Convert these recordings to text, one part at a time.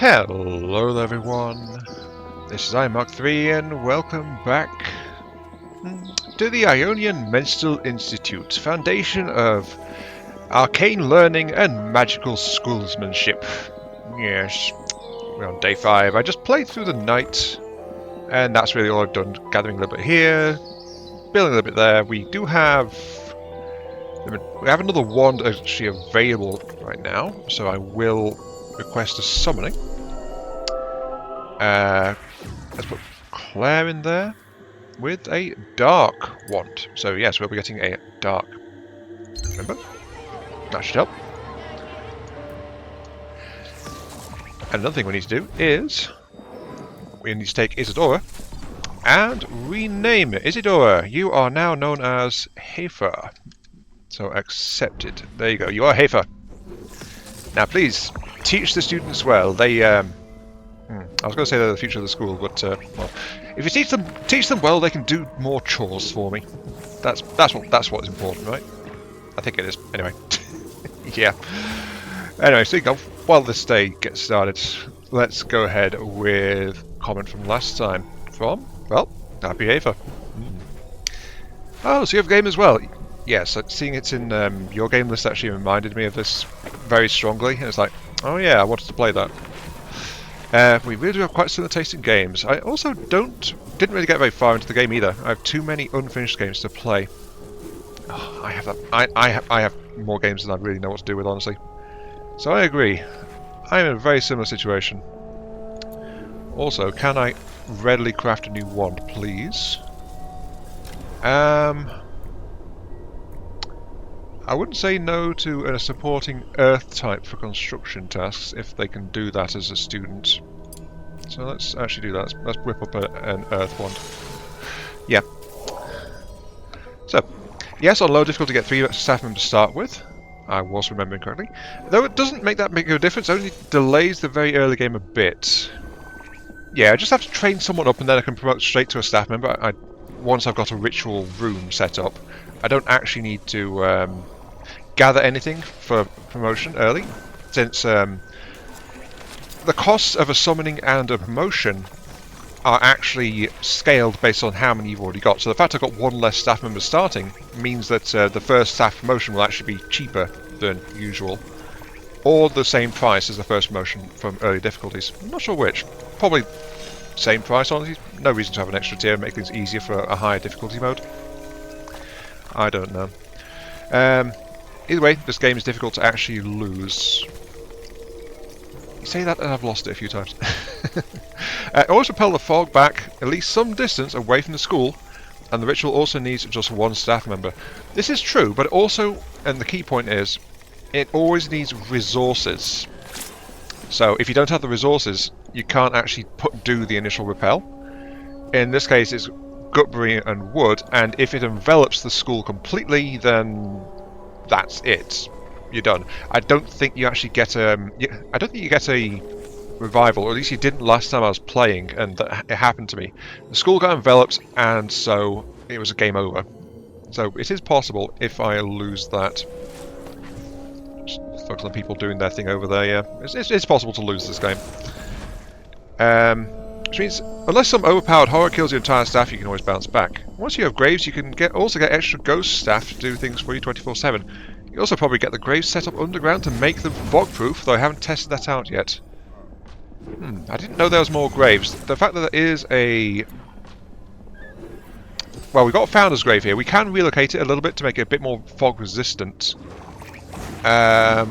Hello everyone, this is iMark3 and welcome back to the Ionian Mental Institute, foundation of arcane learning and magical schoolsmanship. Yes, we're on day 5. I just played through the night and that's really all I've done, gathering a little bit here, building a little bit there. We have another wand actually available right now, so I will request a summoning. Let's put Claire in there with a dark wand. So yes, we'll be getting a dark. Remember? That should help. And another thing we need to do is we need to take Isadora and rename it. Isadora, you are now known as Hafer. So accepted. There you go. You are Hafer. Now please teach the students well. They I was going to say they're the future of the school, but well, if you teach them well, they can do more chores for me. That's what is important, right? I think it is. Anyway, yeah. Anyway, so you go. While this day gets started, let's go ahead with comment from last time. From Happy Hafer. Oh, so you have a game as well. Yes, seeing it's in your game list actually reminded me of this very strongly. And it's like, oh yeah, I wanted to play that. We really do have quite similar taste in games. I also didn't really get very far into the game either. I have too many unfinished games to play. Oh, I have that. I have more games than I really know what to do with, honestly. So I agree. I am in a very similar situation. Also, can I readily craft a new wand, please? I wouldn't say no to a supporting Earth type for construction tasks if they can do that as a student. So let's actually do that. Let's whip up an Earth wand. Yeah. So, yes, on low difficulty get 3 staff members to start with. I was remembering correctly. Though it doesn't make that big of a difference, it only delays the very early game a bit. Yeah, I just have to train someone up and then I can promote straight to a staff member. Once I've got a ritual room set up, I don't actually need to gather anything for promotion early, since the costs of a summoning and a promotion are actually scaled based on how many you've already got. So the fact I've got 1 less staff member starting means that the first staff promotion will actually be cheaper than usual, or the same price as the first promotion from early difficulties. I'm not sure which. Probably same price, honestly. No reason to have an extra tier and make things easier for a higher difficulty mode. I don't know. Either way, this game is difficult to actually lose. You say that and I've lost it a few times. Always repel the fog back at least some distance away from the school, and the ritual also needs just 1 staff member. This is true, but also, and the key point is, it always needs resources. So if you don't have the resources, you can't actually do the initial repel. In this case, it's gutberry and wood, and if it envelops the school completely, then that's it. You're done. I don't think you actually get I don't think you get a revival, or at least you didn't last time I was playing, and it happened to me. The school got enveloped, and so it was a game over. So it is possible if I lose that. Just focus on people doing their thing over there. Yeah, it's possible to lose this game. Which means, unless some overpowered horror kills your entire staff, you can always bounce back. Once you have graves, you can also get extra ghost staff to do things for you 24/7. You also probably get the graves set up underground to make them fog-proof, though I haven't tested that out yet. I didn't know there was more graves. The fact that there is a... Well, we've got a Founder's Grave here. We can relocate it a little bit to make it a bit more fog-resistant. That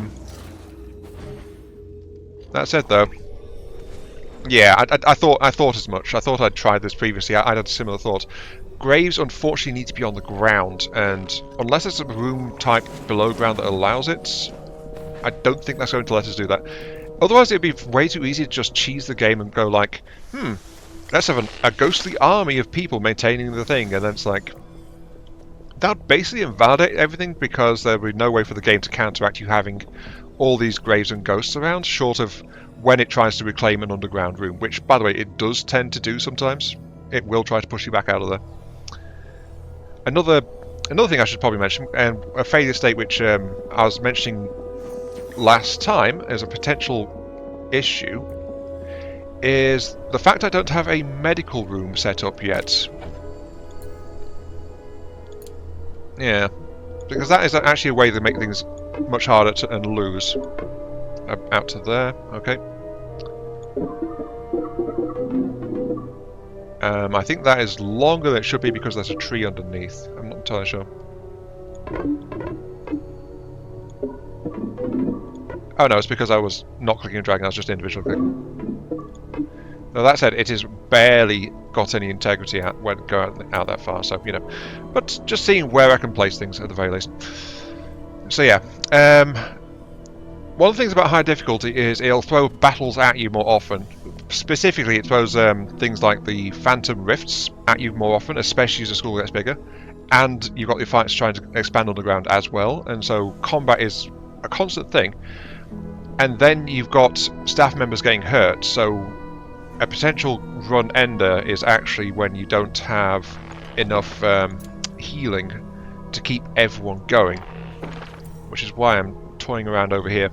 said, though... Yeah, I thought as much. I thought I'd tried this previously. I had a similar thought. Graves unfortunately need to be on the ground, and unless there's a room type below ground that allows it, I don't think that's going to let us do that. Otherwise it'd be way too easy to just cheese the game and go like, let's have a ghostly army of people maintaining the thing, and then it's like, that would basically invalidate everything, because there would be no way for the game to counteract you having all these graves and ghosts around, short of when it tries to reclaim an underground room, which, by the way, it does tend to do sometimes. It will try to push you back out of there. Another thing I should probably mention, and a failure state which I was mentioning last time as a potential issue, is the fact I don't have a medical room set up yet. Yeah, because that is actually a way to make things much harder to and lose. Out to there, okay. I think that is longer than it should be because there's a tree underneath. I'm not entirely sure. Oh no, it's because I was not clicking and dragging, I was just individual clicking. Now that said, it has barely got any integrity out when going out that far, so, you know. But just seeing where I can place things at the very least. So yeah, one of the things about high difficulty is it'll throw battles at you more often. Specifically, it throws things like the Phantom Rifts at you more often, especially as the school gets bigger. And you've got your fights trying to expand on the ground as well, and so combat is a constant thing. And then you've got staff members getting hurt, so a potential run ender is actually when you don't have enough healing to keep everyone going, which is why I'm toying around over here.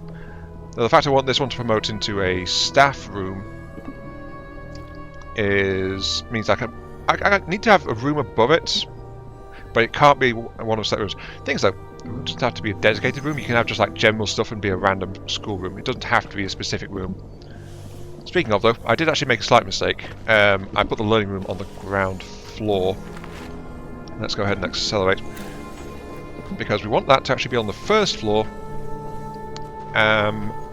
Now, the fact I want this one to promote into a staff room means I need to have a room above it, but it can't be one of the set rooms. Things though, it doesn't have to be a dedicated room. You can have just like general stuff and be a random schoolroom. It doesn't have to be a specific room. Speaking of though, I did actually make a slight mistake. I put the learning room on the ground floor. Let's go ahead and accelerate, because we want that to actually be on the first floor.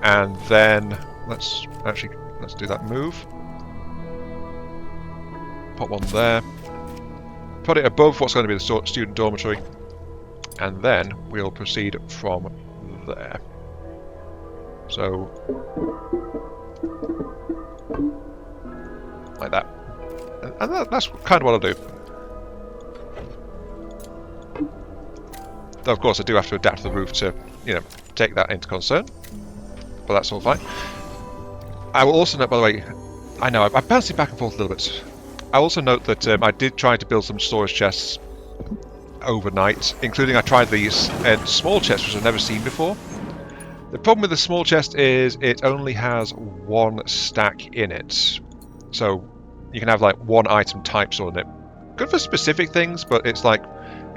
And then let's do that move. Put one there. Put it above what's going to be the student dormitory, and then we'll proceed from there. So, like that, and that's kind of what I'll do. Though of course I do have to adapt to the roof to, you know, take that into concern, but that's all fine. I will also note, by the way, I know I'm bouncing back and forth a little bit. I also note that I did try to build some storage chests overnight, including I tried these small chests which I've never seen before. The problem with the small chest is it only has one stack in it, so you can have like one item type stored in it. Good for specific things, but it's like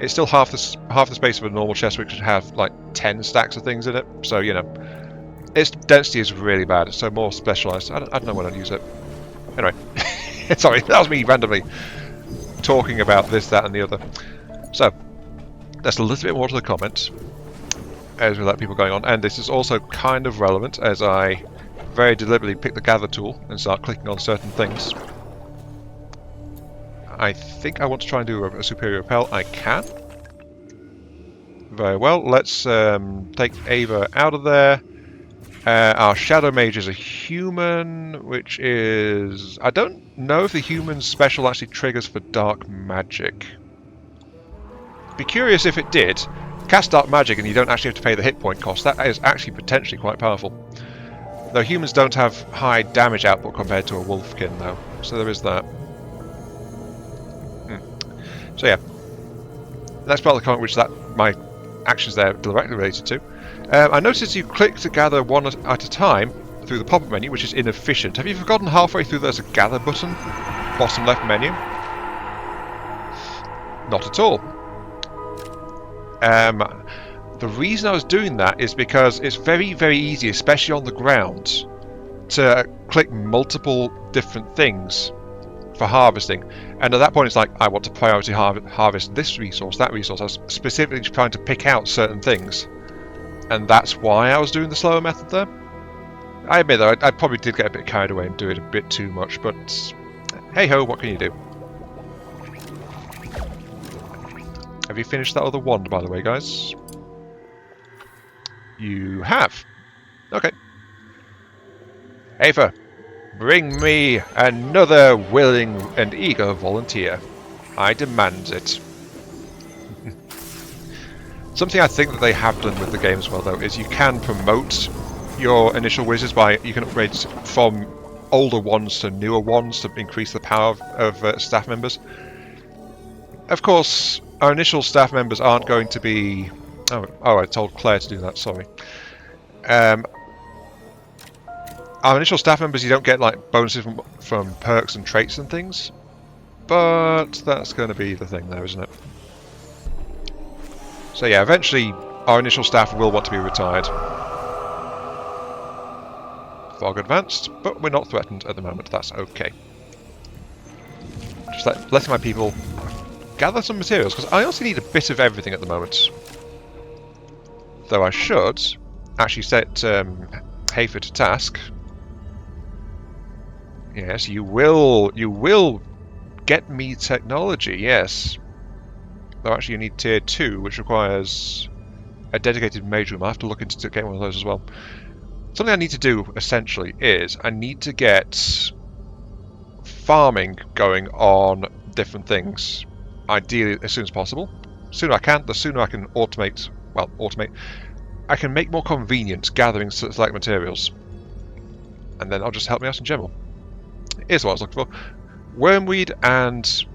it's still half the space of a normal chest, which would have like 10 stacks of things in it. So, you know, its density is really bad. So more specialized. I don't know when I'd use it. Anyway, sorry, that was me randomly talking about this, that, and the other. So that's a little bit more to the comment as we let people going on, and this is also kind of relevant as I very deliberately pick the gather tool and start clicking on certain things. I think I want to try and do a superior repel. I can. Very well. Let's take Ava out of there. Our Shadow Mage is a human, which is... I don't know if the human's special actually triggers for dark magic. Be curious if it did. Cast dark magic and you don't actually have to pay the hit point cost. That is actually potentially quite powerful. Though humans don't have high damage output compared to a wolfkin, though. So there is that. So yeah, that's part of the comment which my actions there are directly related to. I noticed you click to gather one at a time through the pop-up menu, which is inefficient. Have you forgotten halfway through there's a gather button? Bottom left menu? Not at all. The reason I was doing that is because it's very, very easy, especially on the ground, to click multiple different things for harvesting. And at that point it's like, I want to priority harvest this resource, that resource. I was specifically trying to pick out certain things. And that's why I was doing the slower method there. I admit though, I probably did get a bit carried away and do it a bit too much, but hey ho, what can you do? Have you finished that other wand, by the way, guys? You have. Okay. Hafer, bring me another willing and eager volunteer. I demand it. Something I think that they have done with the game as well, though, is you can promote your initial wizards by... You can upgrade from older wands to newer wands to increase the power of staff members. Of course, our initial staff members aren't going to be... Oh, I told Claire to do that, sorry. Our initial staff members, you don't get like bonuses from perks and traits and things, but that's going to be the thing there, isn't it? So yeah, eventually our initial staff will want to be retired. Fog advanced, but we're not threatened at the moment. That's okay. Just letting my people gather some materials, because I also need a bit of everything at the moment. Though I should actually set Hafer to task. Yes, you will get me technology, yes. Though actually you need tier 2, which requires a dedicated mage room. I have to look into getting one of those as well. Something I need to do, essentially, is I need to get farming going on different things. Ideally, as soon as possible. The sooner I can, the sooner I can automate. Well, automate. I can make more convenient gathering select materials. And then I'll just help me out in general. Here's what I was looking for. Wormweed and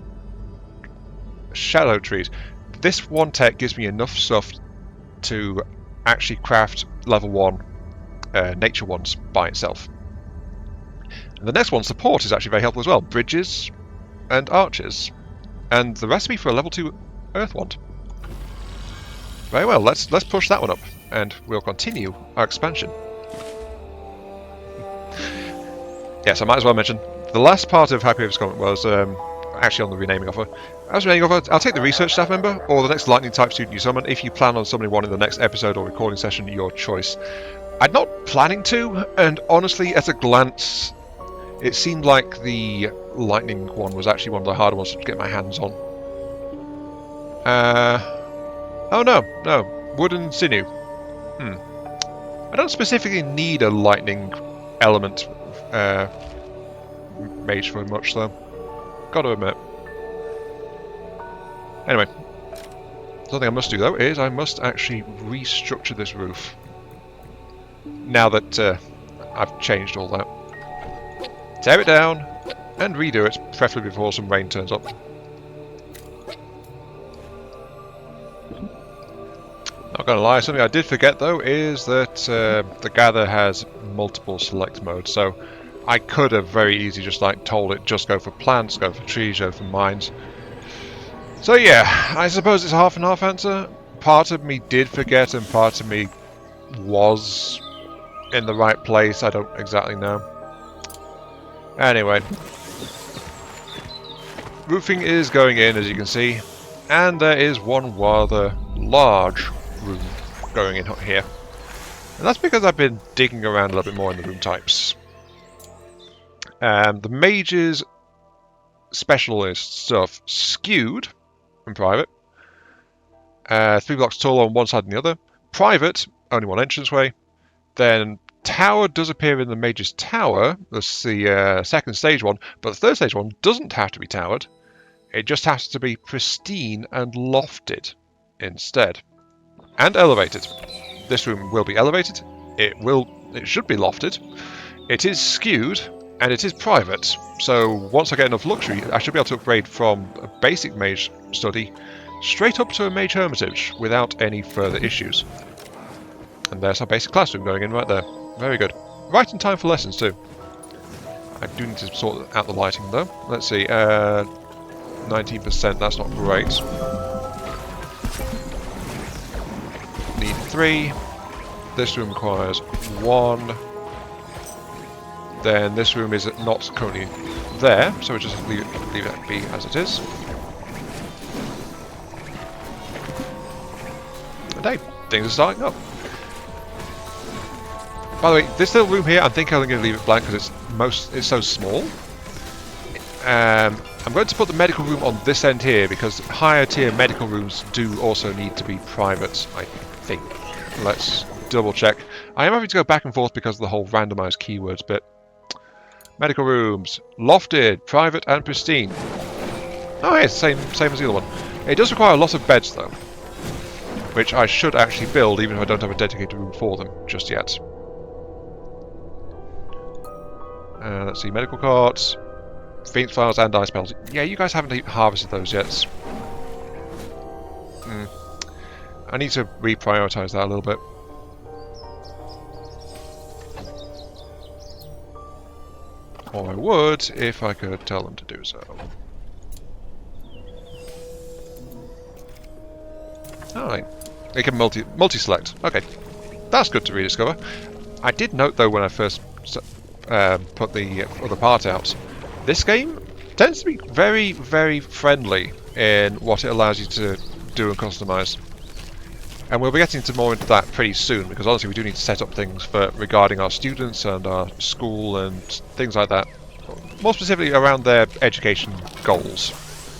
shadow trees. This one tech gives me enough stuff to actually craft level 1 nature ones by itself. And the next one, support, is actually very helpful as well. Bridges and archers. And the recipe for a level 2 earth wand. Very well, let's push that one up, and we'll continue our expansion. Yes, I might as well mention, the last part of Happy Haver's comment was actually on the renaming offer. As renaming offer, I'll take the research staff member or the next lightning type student you summon. If you plan on summoning one in the next episode or recording session, your choice. I'm not planning to, and honestly, at a glance, it seemed like the lightning one was actually one of the harder ones to get my hands on. Oh no, wood and sinew. I don't specifically need a lightning element mage for much, though. Gotta admit. Anyway, something I must do though is I must actually restructure this roof. Now that I've changed all that. Tear it down and redo it, preferably before some rain turns up. Not gonna lie, something I did forget though is that the gather has multiple select modes, so I could have very easily just like told it just go for plants, go for trees, go for mines. So yeah, I suppose it's a half and half answer. Part of me did forget and part of me was in the right place, I don't exactly know. Anyway, roofing is going in, as you can see, and there is one rather large room going in here. And that's because I've been digging around a little bit more in the room types. The mage's specialist stuff skewed in private. 3 blocks tall on one side and the other. Private, only one entranceway. Then tower does appear in the mage's tower. That's the second stage one, but the third stage one doesn't have to be towered. It just has to be pristine and lofted instead. And elevated. This room will be elevated. It should be lofted. It is skewed, and it is private. So once I get enough luxury, I should be able to upgrade from a basic mage study straight up to a mage hermitage without any further issues. And there's our basic classroom going in right there. Very good. Right in time for lessons too. I do need to sort out the lighting though. Let's see, 19%, that's not great. Need 3. This room requires 1. Then this room is not currently there, so we'll just leave it be as it is. And hey, things are starting up. By the way, this little room here, I think I'm going to leave it blank because it's so small. I'm going to put the medical room on this end here because higher tier medical rooms do also need to be private, I think. Let's double check. I am having to go back and forth because of the whole randomized keywords bit. Medical rooms, lofted, private and pristine. Oh yeah, same as the other one. It does require a lot of beds though, which I should actually build even if I don't have a dedicated room for them just yet. Let's see, medical carts, Phoenix files and ice spells. Yeah, you guys haven't harvested those yet. I need to reprioritize that a little bit. Or I would if I could tell them to do so. Alright. They can multi-select. Okay. That's good to rediscover. I did note though when I first put the other part out, this game tends to be very, very friendly in what it allows you to do and customize. And we'll be getting more into that pretty soon, because honestly we do need to set up things for regarding our students and our school and things like that. More specifically around their education goals,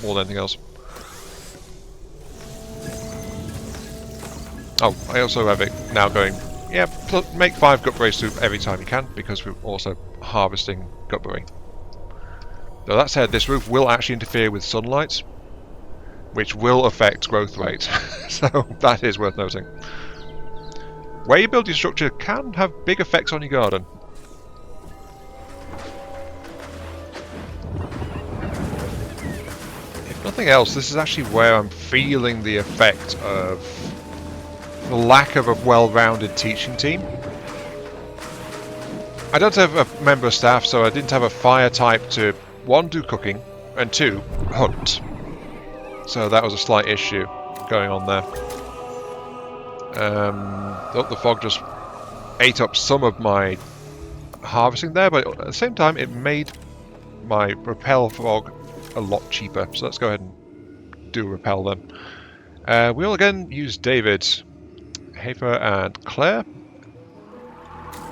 more than anything else. Oh, I also have it now going, yeah, make 5 gutberry soup every time you can, because we're also harvesting gutberry. Though that said, this roof will actually interfere with sunlight, which will affect growth rate, so that is worth noting. Where you build your structure can have big effects on your garden. If nothing else, this is actually where I'm feeling the effect of the lack of a well-rounded teaching team. I don't have a member of staff, so I didn't have a fire type to, 1, do cooking, and 2, hunt. So that was a slight issue going on there. The fog just ate up some of my harvesting there, but at the same time it made my repel fog a lot cheaper. So let's go ahead and do repel then. We'll again use David, Hafer and Claire.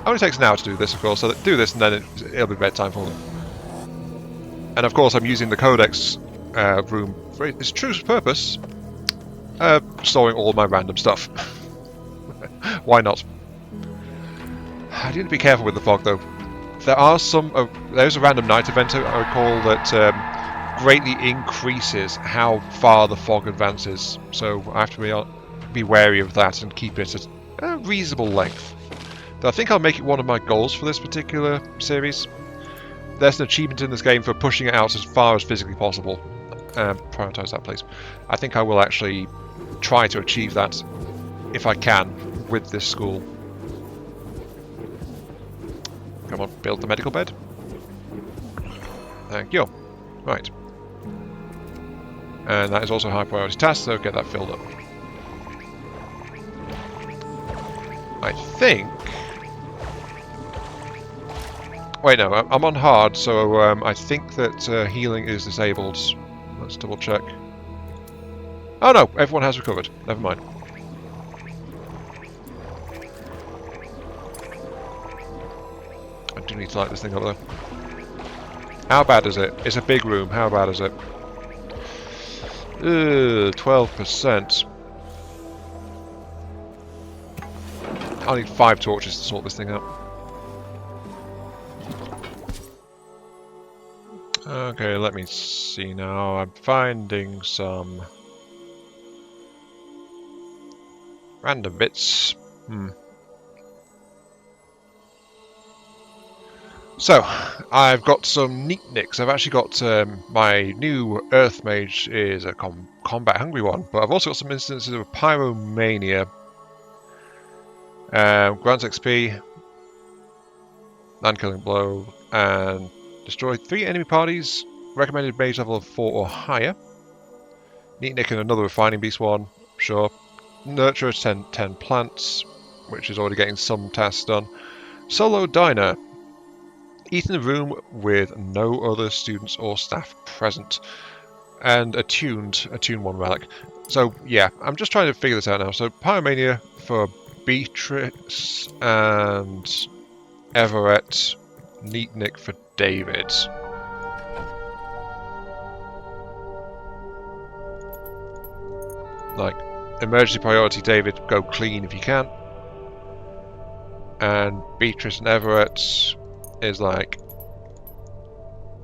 Only takes an hour to do this, of course, so do this and then it'll be bedtime for them. And of course I'm using the Codex room for its true purpose, storing all my random stuff. Why not? I need to be careful with the fog though. There are there's a random night event I recall that greatly increases how far the fog advances, so I have to be wary of that and keep it at a reasonable length. Though I think I'll make it one of my goals for this particular series. There's an achievement in this game for pushing it out as far as physically possible. Prioritise that, please. I think I will actually try to achieve that, if I can, with this school. Come on, build the medical bed. Thank you. Right. And that is also a high priority task, so get that filled up. I think... Wait, no, I'm on hard, so I think that healing is disabled. Let's double check. Oh no, everyone has recovered. Never mind. I do need to light this thing up though. How bad is it? It's a big room. How bad is it? 12%. I'll need 5 torches to sort this thing out. Okay, let me see now. I'm finding some random bits. So, I've got some neat nicks. I've actually got my new Earth Mage is a combat hungry one, but I've also got some instances of Pyromania. Grants XP, non-killing blow, and destroy 3 enemy parties. Recommended mage level of 4 or higher. Neat Nick and another refining beast one, sure. Nurture 10 plants, which is already getting some tasks done. Solo diner. Eat in a room with no other students or staff present. And attuned 1 relic. So yeah, I'm just trying to figure this out now. So Pyromania for Beatrice and Everett. Neat Nick for David. Like, emergency priority David, go clean if you can. And Beatrice and Everett is like,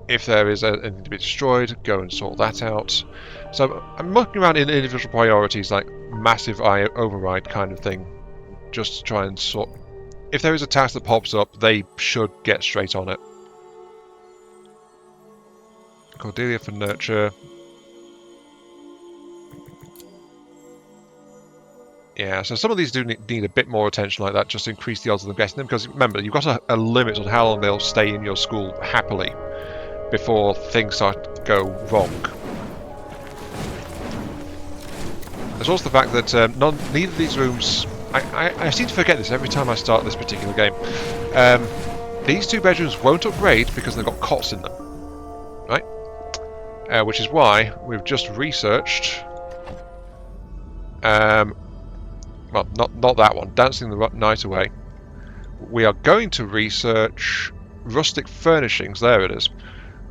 if there is anything to be destroyed, go and sort that out. So I'm looking around in individual priorities, like massive override kind of thing, just to try and sort. If there is a task that pops up, they should get straight on it. Cordelia for nurture. Yeah, so some of these do need a bit more attention like that, just to increase the odds of them getting them, because remember, you've got a limit on how long they'll stay in your school happily before things start to go wrong. There's also the fact that neither of these rooms... I seem to forget this every time I start this particular game. These 2 bedrooms won't upgrade because they've got cots in them, right? Which is why we've just researched... well, not that one. Dancing the Night Away. We are going to research rustic furnishings. There it is,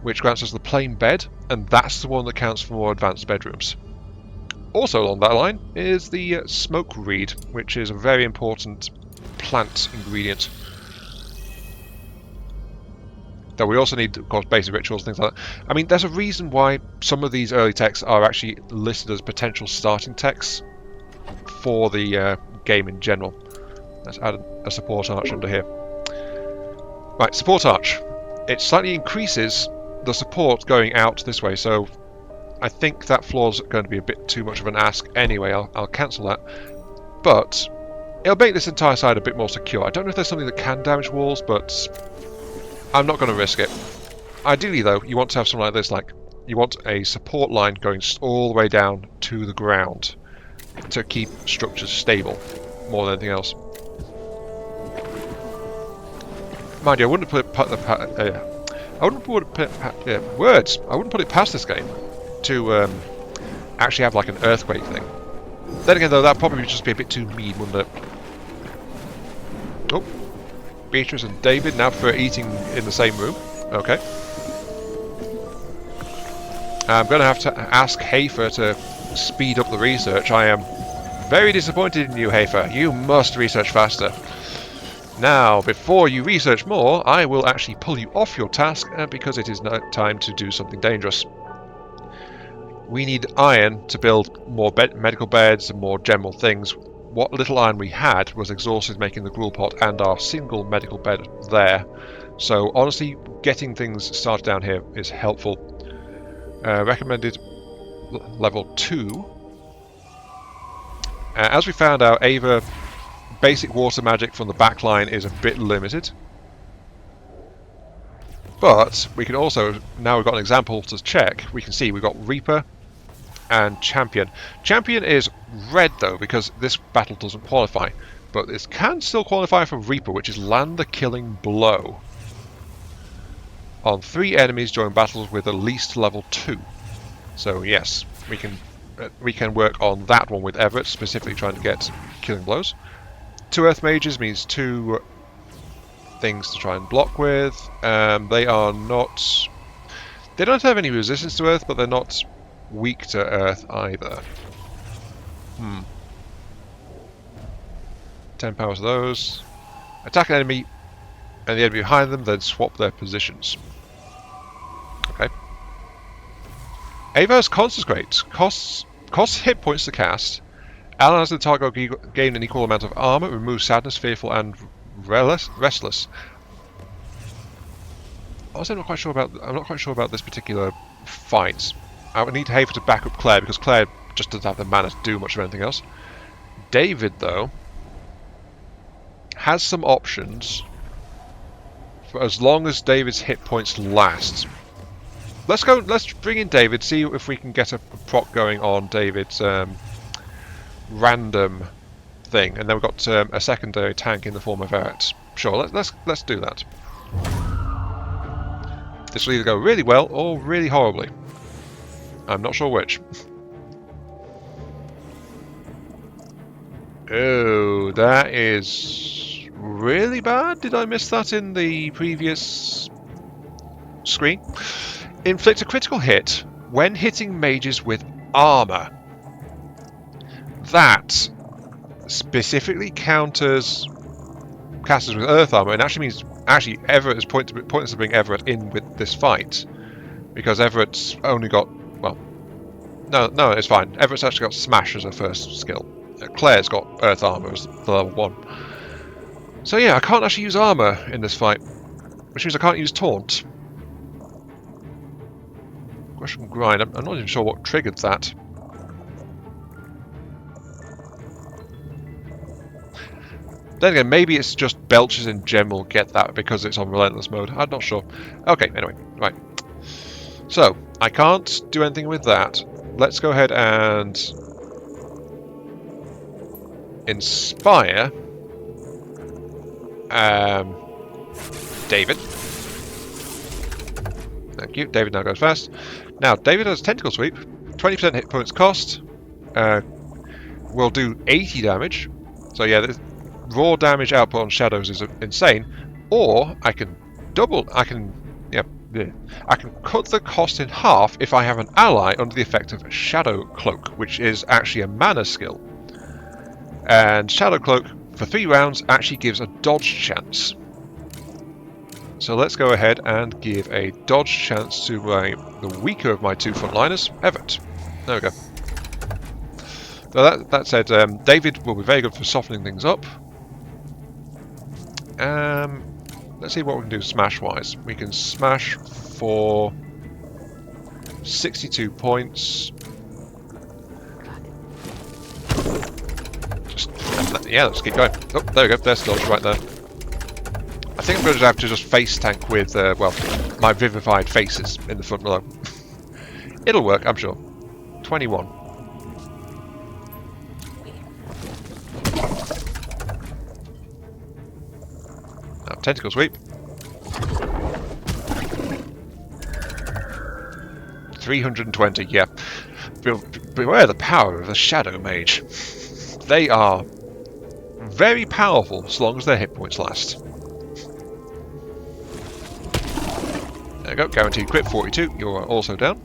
which grants us the plain bed, and that's the one that counts for more advanced bedrooms. Also along that line is the smoke reed, which is a very important plant ingredient. Though we also need, of course, basic rituals, things like that. I mean, there's a reason why some of these early texts are actually listed as potential starting texts for the game in general. Let's add a support arch under here. Right, support arch. It slightly increases the support going out this way, so I think that floor's going to be a bit too much of an ask anyway. I'll cancel that. But it'll make this entire side a bit more secure. I don't know if there's something that can damage walls, but I'm not going to risk it. Ideally, though, you want to have something like this, like you want a support line going all the way down to the ground to keep structures stable more than anything else. Mind you, I wouldn't put it past this game to actually have like an earthquake thing. Then again, though, that'd probably just be a bit too mean, wouldn't it? Oh, Beatrice and David now prefer eating in the same room. Okay. I'm going to have to ask Hafer to speed up the research. I am very disappointed in you, Hafer. You must research faster. Now, before you research more, I will actually pull you off your task because it is now time to do something dangerous. We need iron to build more medical beds and more general things. What little iron we had was exhausted making the gruel pot and our single medical bed there. So honestly, getting things started down here is helpful. Recommended level 2. As we found out, Ava basic water magic from the back line is a bit limited. But we can also, now we've got an example to check, we can see we've got Reaper and Champion. Champion is red though, because this battle doesn't qualify. But this can still qualify for Reaper, which is land the killing blow on 3 enemies during battles with at least level 2. So yes, we can work on that one with Everett, specifically trying to get killing blows. 2 Earth Mages means 2 things to try and block with. They are not... They don't have any resistance to Earth, but they're not weak to Earth either. 10 power to those. Attack an enemy, and the enemy behind them, then swap their positions. Okay. Ava's Consecrate. Costs hit points to cast. Allies of the target gain an equal amount of armor, remove sadness, fearful, and restless. Also, I'm not quite sure about this particular fight. I would need Hafer to back up Claire because Claire just doesn't have the mana to do much of anything else. David, though, has some options for as long as David's hit points last. Let's bring in David, see if we can get a proc going on David's random thing, and then we've got a secondary tank in the form of Everett. Sure, let's do that. This will either go really well or really horribly. I'm not sure which. Oh, that is really bad. Did I miss that in the previous screen? Inflict a critical hit when hitting mages with armor. That specifically counters casters with earth armor, and actually means Everett is pointless to bring Everett in with this fight because Everett's only got no, it's fine. Everett's actually got smash as her first skill. Claire's got earth armor as the level 1. So yeah, I can't actually use armor in this fight, which means I can't use taunt. Question grind. I'm not even sure what triggered that. Then again, maybe it's just belches in general get that because it's on relentless mode. I'm not sure. Okay, anyway, right. So, I can't do anything with that. Let's go ahead and inspire David. Thank you. David now goes fast. Now, David has Tentacle Sweep, 20% hit points cost, will do 80 damage. So yeah, the raw damage output on shadows is insane. Or I can I can cut the cost in half if I have an ally under the effect of Shadow Cloak, which is actually a mana skill. And Shadow Cloak for 3 rounds actually gives a dodge chance. So let's go ahead and give a dodge chance to the weaker of my 2 frontliners, Everett. There we go. So that said, David will be very good for softening things up. Let's see what we can do smash-wise. We can smash for 62 points. Yeah, let's keep going. Oh, there we go. There's dodge right there. I think I'm going to have to just face tank with, well, my vivified faces in the front row. It'll work, I'm sure. 21. Now, Tentacle Sweep. 320, yeah. Beware the power of the Shadow Mage. They are very powerful as long as their hit points last. There we go, guaranteed crit 42. You are also down.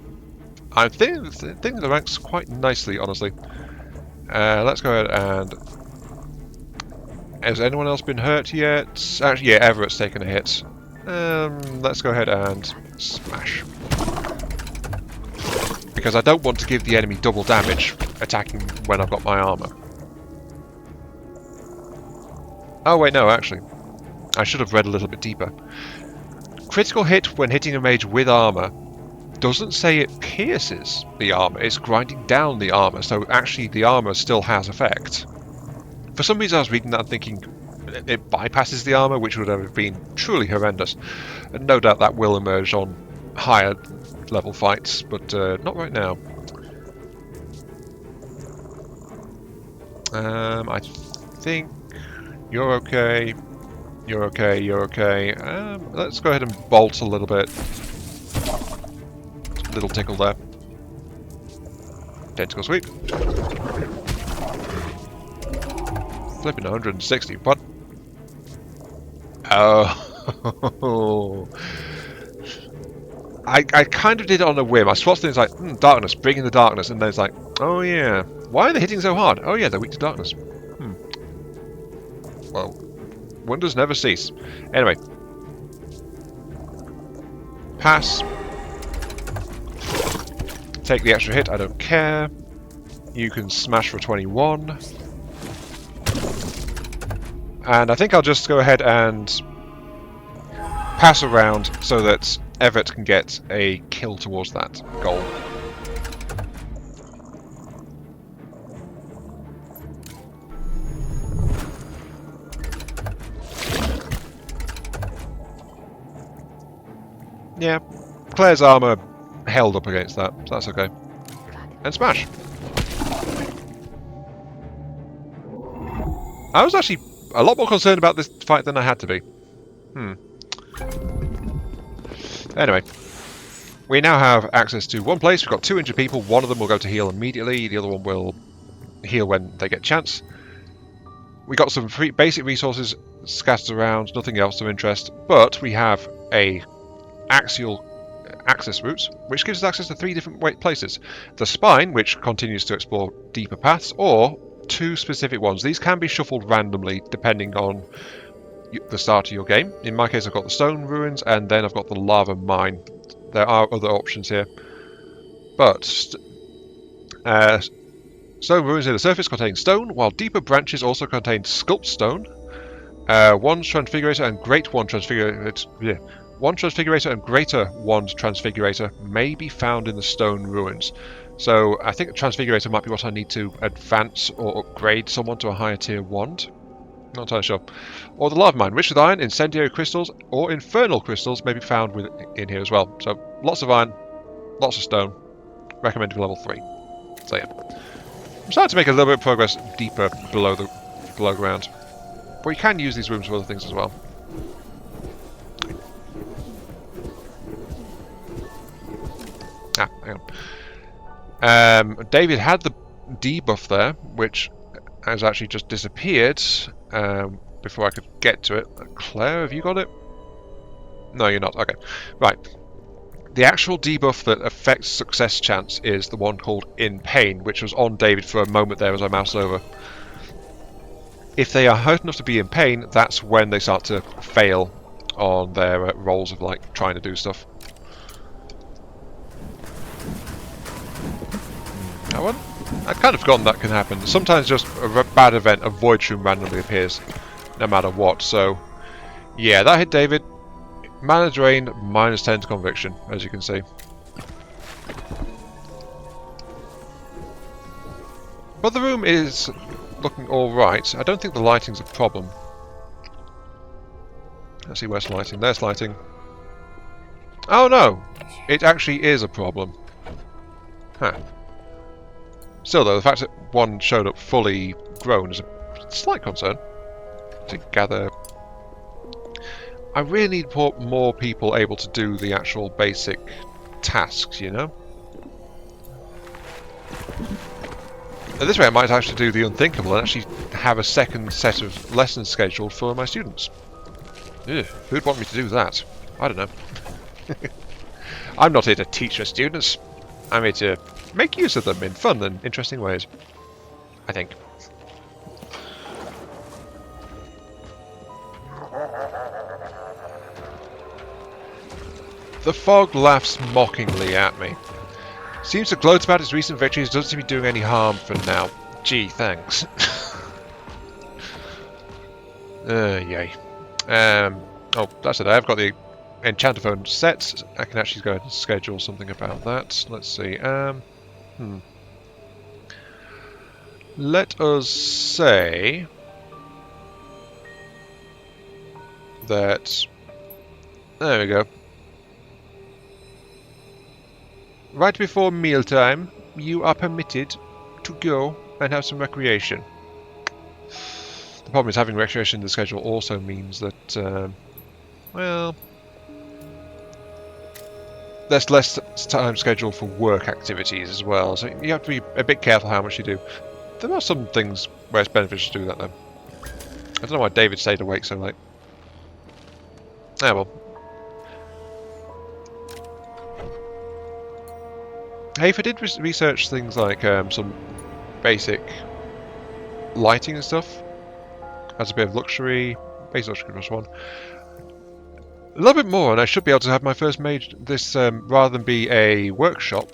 I think the ranks quite nicely, honestly. Let's go ahead and... Has anyone else been hurt yet? Actually, yeah, Everett's taken a hit. Let's go ahead and smash. Because I don't want to give the enemy double damage attacking when I've got my armor. Oh wait, no, actually. I should have read a little bit deeper. Critical hit when hitting a mage with armor doesn't say it pierces the armor, it's grinding down the armor, so actually the armor still has effect. For some reason I was reading that and thinking it bypasses the armor, which would have been truly horrendous. And no doubt that will emerge on higher level fights, but not right now. I think you're okay. You're okay, you're okay. Let's go ahead and bolt a little bit. Little tickle there. Tentacle Sweep. Flipping 160. What? Oh. I kind of did it on a whim. I swatched things like, darkness, bring in the darkness. And then it's like, oh yeah. Why are they hitting so hard? Oh yeah, they're weak to darkness. Well, wonders never cease. Anyway. Pass. Take the extra hit, I don't care. You can smash for 21. And I think I'll just go ahead and pass around so that Everett can get a kill towards that goal. Yeah, Claire's armor held up against that, so that's okay. And smash! I was actually a lot more concerned about this fight than I had to be. Anyway, we now have access to one place. We've got 2 injured people. One of them will go to heal immediately. The other one will heal when they get a chance. We got some free basic resources scattered around, nothing else of interest. But we have a axial access routes, which gives us access to 3 different places. The spine, which continues to explore deeper paths, or 2 specific ones. These can be shuffled randomly depending on the start of your game. In my case, I've got the stone ruins, and then I've got the lava mine. There are other options here, but stone ruins near the surface contain stone, while deeper branches also contain sculpt stone. One transfigurator and great one transfigurator. Yeah. One transfigurator and greater wand transfigurator may be found in the stone ruins. So I think transfigurator might be what I need to advance or upgrade someone to a higher tier wand. Not entirely sure. Or the lava mine, rich with iron, incendiary crystals, or infernal crystals may be found in here as well. So lots of iron, lots of stone. Recommended for level 3. So yeah. I'm starting to make a little bit of progress deeper below ground. But you can use these rooms for other things as well. Hang on. David had the debuff there, which has actually just disappeared before I could get to it. Claire, have you got it? No, you're not. Okay. Right. The actual debuff that affects success chance is the one called In Pain, which was on David for a moment there as I moused over. If they are hurt enough to be in pain, that's when they start to fail on their rolls of like trying to do stuff. That one? I'd kind of forgotten that can happen. Sometimes just a bad event, a void shroom randomly appears, no matter what. So, yeah, that hit David. Mana drain, -10 to conviction, as you can see. But the room is looking alright. I don't think the lighting's a problem. Let's see where's lighting. There's lighting. Oh no! It actually is a problem. Huh. Still though, the fact that one showed up fully grown is a slight concern. To gather... I really need more people able to do the actual basic tasks, you know? This way I might actually do the unthinkable and actually have a second set of lessons scheduled for my students. Ugh, who'd want me to do that? I don't know. I'm not here to teach my students. I'm here to make use of them in fun and interesting ways. I think. The fog laughs mockingly at me. Seems to gloat about its recent victories, doesn't seem to be doing any harm for now. Gee, thanks. Yay. Oh, that's it. I've got the Enchantophone set. I can actually go ahead and schedule something about that. Let's see. Let us say that... There we go. Right before mealtime, you are permitted to go and have some recreation. The problem is having recreation in the schedule also means that, well, there's less time scheduled for work activities as well, so you have to be a bit careful how much you do. There are some things where it's beneficial to do that though. I don't know why David stayed awake so late. Ah well. Hafer did research things like some basic lighting and stuff. Has a bit of luxury, basic luxury +1. A little bit more, and I should be able to have my first mage this rather than be a workshop,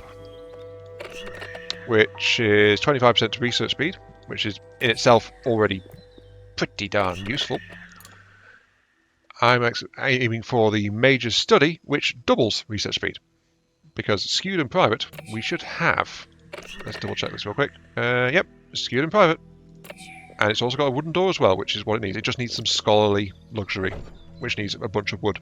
which is 25% research speed, which is in itself already pretty darn useful. I'm aiming for the mage's study, which doubles research speed. Because skewed and private, we should have. Let's double check this real quick. Yep, skewed and private. And it's also got a wooden door as well, which is what it needs. It just needs some scholarly luxury, which needs a bunch of wood.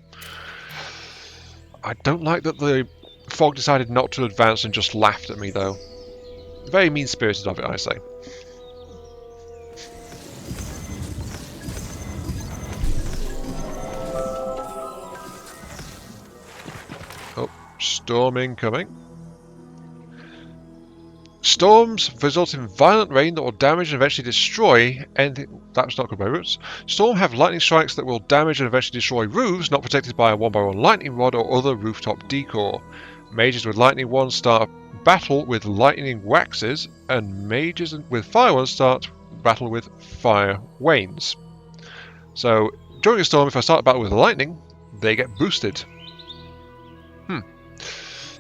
I don't like that the fog decided not to advance and just laughed at me, though. Very mean-spirited of it, I say. Storm incoming. Storms result in violent rain that will damage and eventually destroy anything. That's not good by roofs. Storm have lightning strikes that will damage and eventually destroy roofs not protected by a 1x1 lightning rod or other rooftop decor. Mages with lightning wands start battle with lightning waxes, and mages with fire wands start battle with fire wanes. So during a storm, if I start a battle with lightning, they get boosted.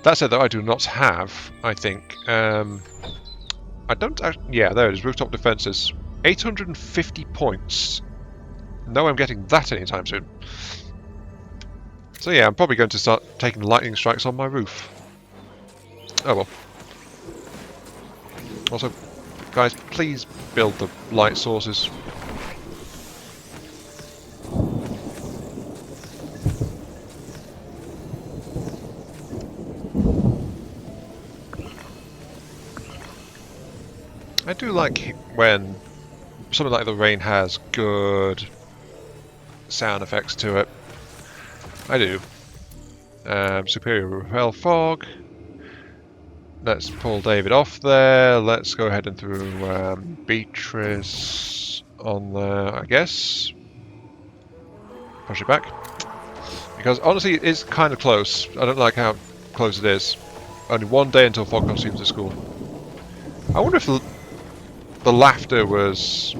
That said, though, I do not have, I think, I don't actually, yeah, there it is, rooftop defences, 850 points. No, I'm getting that anytime soon. So yeah, I'm probably going to start taking lightning strikes on my roof. Oh well. Also, guys, please build the light sources. I do like when something like the rain has good sound effects to it. I do. Superior repel fog. Let's pull David off there. Let's go ahead and throw Beatrice on there, I guess. Push it back. Because honestly, it is kind of close. I don't like how close it is. Only one day until fog costumes at school. I wonder if the laughter was...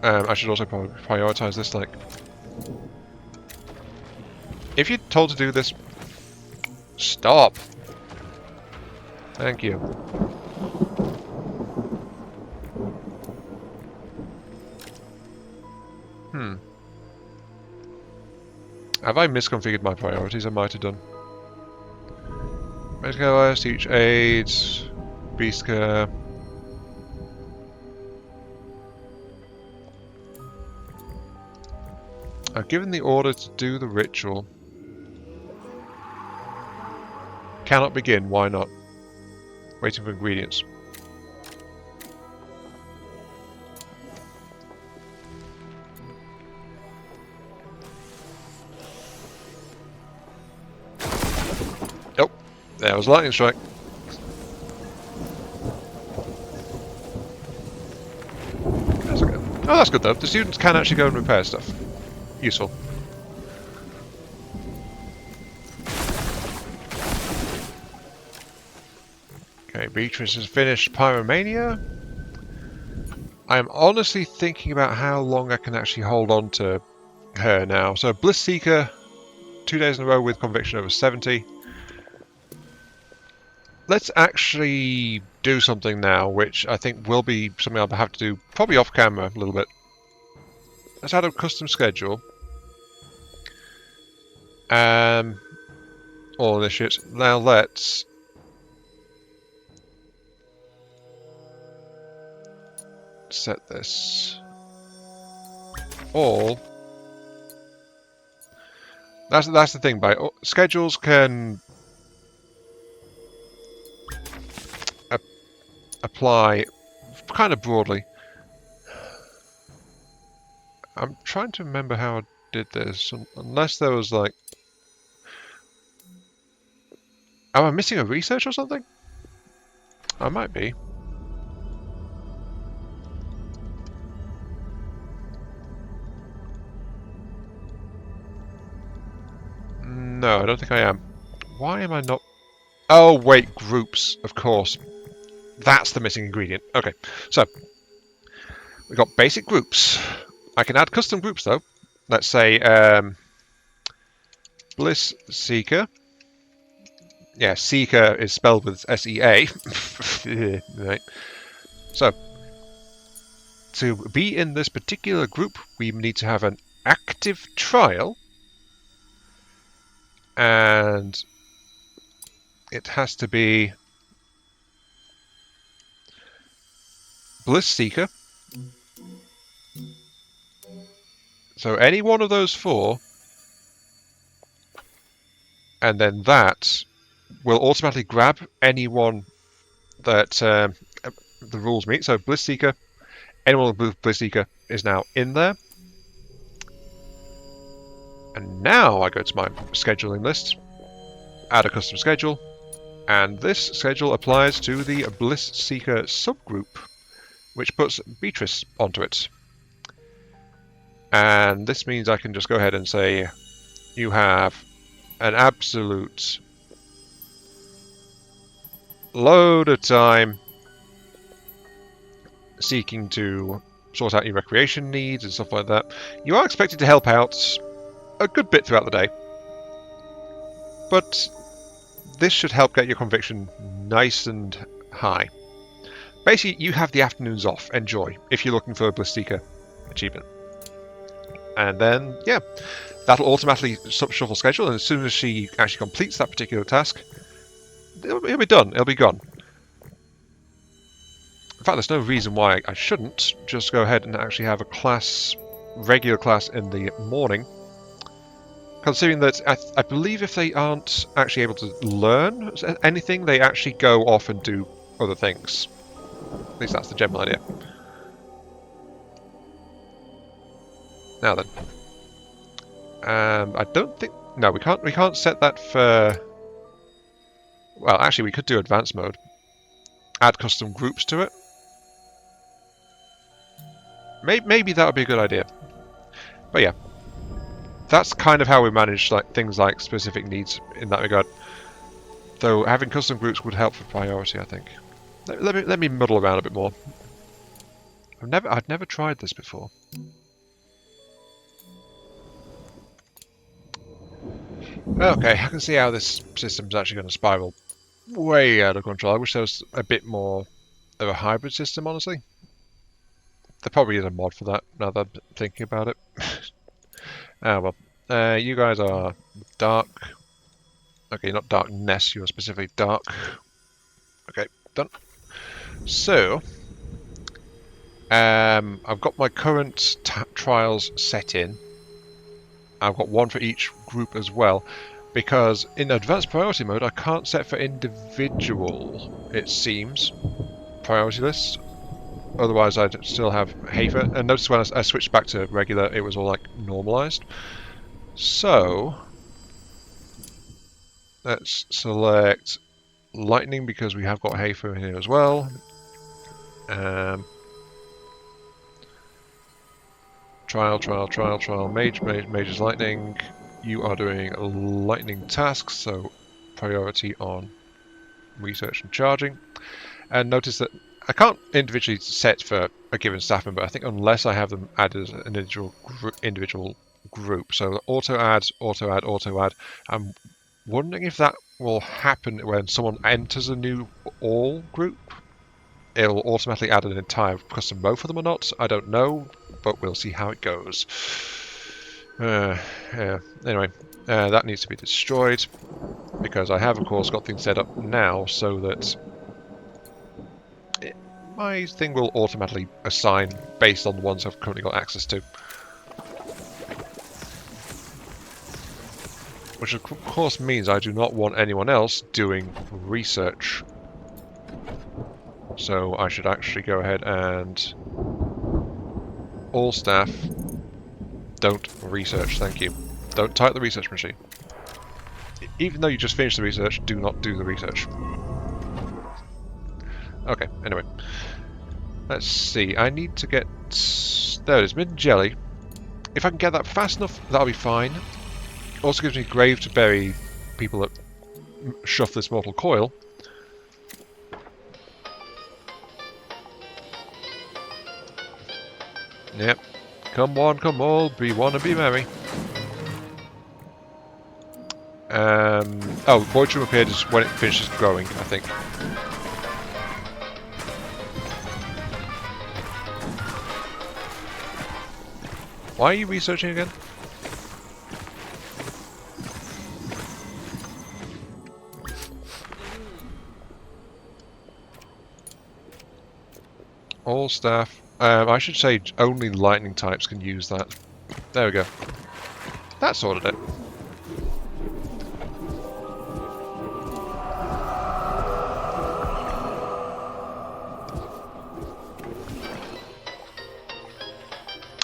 I should also prioritize this, like... If you're told to do this, stop! Thank you. Have I misconfigured my priorities? I might have done. Medical OS, teach aids, beast care. I've given the order to do the ritual. Cannot begin, why not? Waiting for ingredients. Nope, there was a lightning strike. That's okay. Oh, that's good though. The students can actually go and repair stuff. Useful. Okay, Beatrice has finished Pyromania. I'm honestly thinking about how long I can actually hold on to her now. So Bliss Seeker, 2 days in a row with conviction over 70. Let's actually do something now, which I think will be something I'll have to do probably off camera a little bit. Let's add a custom schedule. All initiates. Now let's set this all. That's the thing. By schedules can apply kind of broadly. I'm trying to remember how I did this, unless there was like... Am I missing a research or something? I might be. No, I don't think I am. Why am I not... Oh, wait, groups, of course. That's the missing ingredient. Okay, so we've got basic groups. I can add custom groups though. Let's say Bliss Seeker. Yeah, Seeker is spelled with S-E-A. Right. So to be in this particular group, we need to have an active trial, and it has to be Bliss Seeker. So any one of those four, and then that will automatically grab anyone that the rules meet. So Bliss Seeker, anyone with Bliss Seeker is now in there. And now I go to my scheduling list, add a custom schedule, and this schedule applies to the Bliss Seeker subgroup, which puts Beatrice onto it. And this means I can just go ahead and say you have an absolute load of time seeking to sort out your recreation needs and stuff like that. You are expected to help out a good bit throughout the day, but this should help get your conviction nice and high. Basically, you have the afternoons off. Enjoy, if you're looking for a Bliss Seeker achievement. And then, yeah, that'll automatically shuffle schedule, and as soon as she actually completes that particular task, it'll be done, it'll be gone. In fact, there's no reason why I shouldn't just go ahead and actually have a class, regular class in the morning. Considering that I believe if they aren't actually able to learn anything, they actually go off and do other things. At least that's the general idea. Now then. I don't think... No, we can't set that for... Well, actually, we could do advanced mode. Add custom groups to it. Maybe that would be a good idea. But yeah. That's kind of how we manage things like specific needs in that regard. Though having custom groups would help for priority, I think. Let me muddle around a bit more. I've never tried this before. Okay, I can see how this system's actually going to spiral way out of control. I wish there was a bit more of a hybrid system, honestly. There probably is a mod for that, now that I'm thinking about it. Ah, well. You guys are dark. Okay, not darkness, you're specifically dark. Okay, done. So, I've got my current trials set in. I've got one for each group as well, because in advanced priority mode I can't set for individual, it seems, priority lists. Otherwise I'd still have Hafer. And notice when I switched back to regular, it was all like normalized. So let's select lightning because we have got Hafer in here as well. Trial, Mage's lightning. You are doing lightning tasks, so priority on research and charging. And notice that I can't individually set for a given staff member, I think, unless I have them added as an individual group. So auto add. I'm wondering if that will happen when someone enters a new all group. It'll automatically add an entire custom row for them or not. I don't know, but we'll see how it goes. Yeah. Anyway, that needs to be destroyed because I have, of course, got things set up now so that my thing will automatically assign based on the ones I've currently got access to. Which of course means I do not want anyone else doing research. So I should actually go ahead and all staff don't research, thank you. Don't type the research machine. Even though you just finished the research, do not do the research. Okay, anyway. Let's see, I need to get... There it is, mint jelly. If I can get that fast enough, that'll be fine. Also gives me grave to bury people that shuff this mortal coil. Yep. Come one, come all, be one and be merry. Oh, Void Room appeared when it finishes growing, I think. Why are you researching again? All staff. I should say only lightning types can use that. There we go. That sorted it.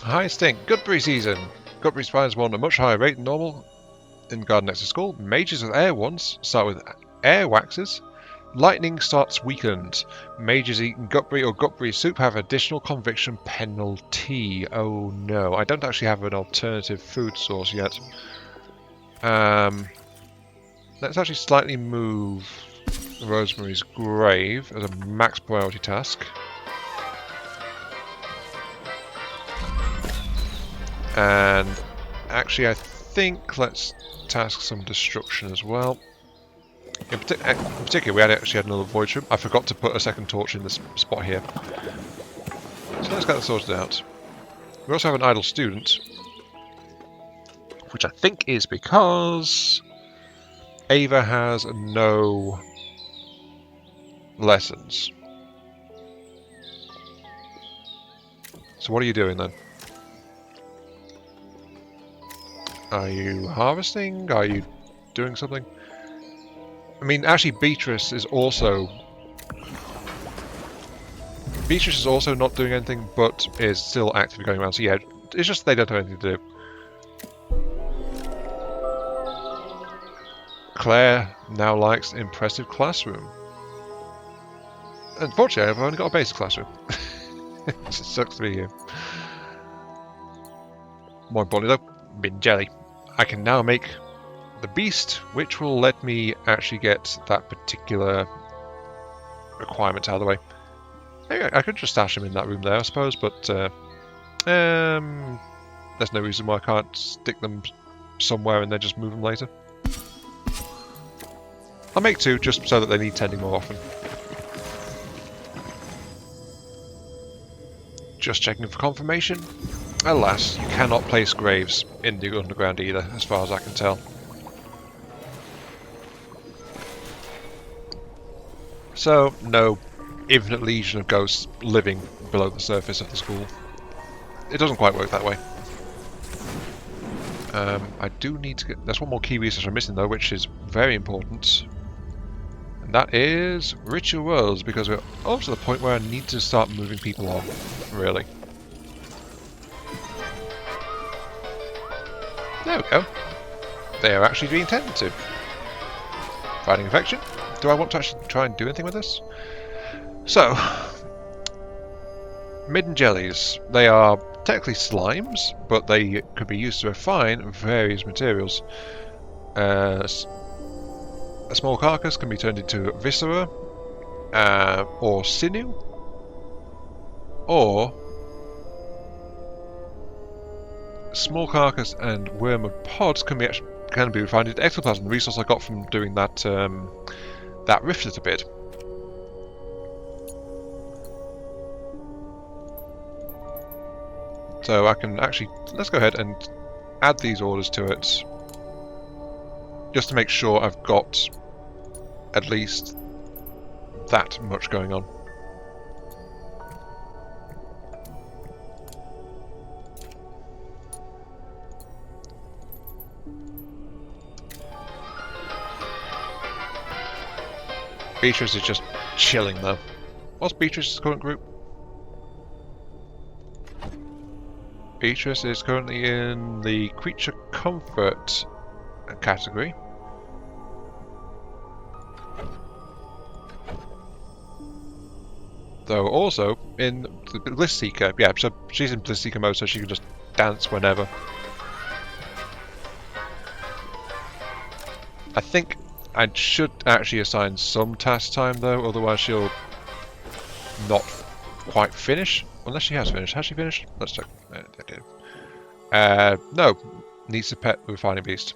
High stink. Gutberry season. Gutberry spines spawn at a much higher rate than normal in garden next to school. Mages with air ones start with air waxes. Lightning starts weakened. Mages eating gutberry or gutberry soup have additional conviction penalty. Oh no, I don't actually have an alternative food source yet. Let's actually slightly move Rosemary's grave as a max priority task. And actually I think let's task some destruction as well. In particular, we actually had another void room. I forgot to put a second torch in this spot here. So let's get that sorted out. We also have an idle student, which I think is because Ava has no lessons. So what are you doing then? Are you harvesting? Are you doing something? I mean, actually, Beatrice is also Beatrice is also not doing anything, but is still actively going around. So yeah, it's just they don't have anything to do. Claire now likes impressive classroom. Unfortunately, I've only got a basic classroom. It sucks to be here. More importantly though, mint jelly. I can now make the beast, which will let me actually get that particular requirement out of the way. Maybe I could just stash them in that room there, I suppose, but there's no reason why I can't stick them somewhere and then just move them later. I'll make 2 just so that they need tending more often. Just checking for confirmation. Alas, you cannot place graves in the underground either, as far as I can tell. So, no infinite legion of ghosts living below the surface of the school. It doesn't quite work that way. I do need to get... There's one more key research I'm missing though, which is very important. And that is rituals, because we're up to the point where I need to start moving people on, really. There we go. They are actually being tended to. Fighting infection. Do I want to actually try and do anything with this? So, midden jellies. They are technically slimes, but they could be used to refine various materials. A small carcass can be turned into viscera, or sinew, or small carcass and wormwood pods can be refined into ectoplasm. The resource I got from doing that that rifted a bit. So I can actually, let's go ahead and add these orders to it, just to make sure I've got at least that much going on. Beatrice is just chilling though. What's Beatrice's current group? Beatrice is currently in the creature comfort category. Though also in the Bliss Seeker. Yeah, so she's in Bliss Seeker mode, so she can just dance whenever. I think I should actually assign some task time though, otherwise she'll not quite finish. Unless she has finished. Has she finished? Let's check. No. Needs to pet the refining beast.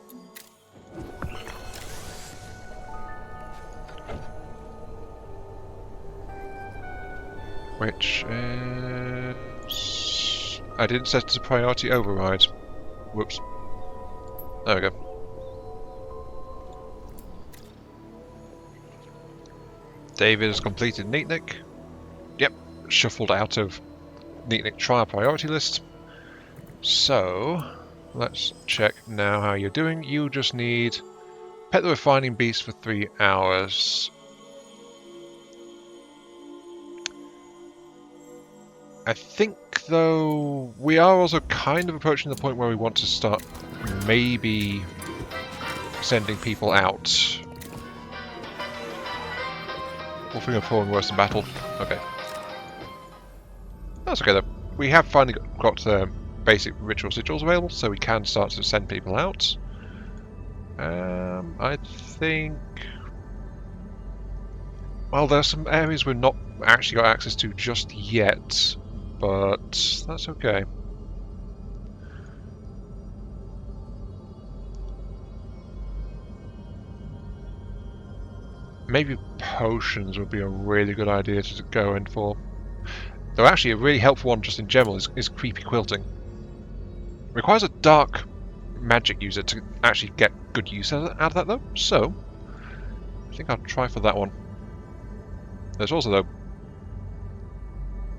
Which is... I didn't set it to priority override. Whoops. There we go. David has completed Neatnik. Yep. Shuffled out of Neatnik trial priority list. So, let's check now how you're doing. You just need pet the refining beast for 3 hours. I think, though, we are also kind of approaching the point where we want to start maybe sending people out. Wolfing of fallen worse than battle. Okay. That's okay though. We have finally got basic ritual sigils available, so we can start to send people out. I think... Well, there's some areas we're not actually got access to just yet, but that's okay. Maybe potions would be a really good idea to go in for. Though actually a really helpful one just in general is creepy quilting. Requires a dark magic user to actually get good use out of that though, so I think I'll try for that one. There's also though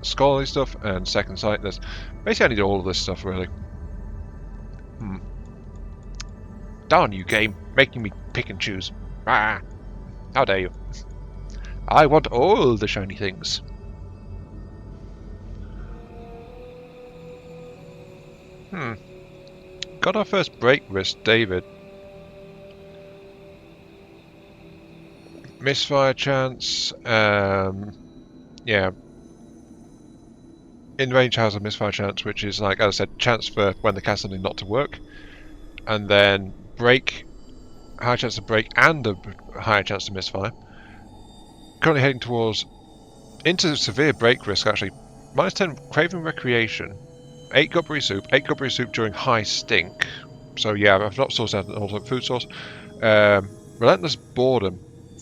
scholarly stuff and second sight. There's basically I need all of this stuff really. Darn you game, making me pick and choose. Ah, how dare you. I want all the shiny things. got our first break risk, David. Misfire chance, yeah. In range has a misfire chance, which is like, as I said, chance for when the cast something not to work. And then break, high chance to break and a higher chance to misfire. Currently heading towards, into severe break risk actually. -10 Craven Recreation. 8 Gutbury soup during high stink. So yeah, I've not sourced out an alternate food source. Relentless Boredom,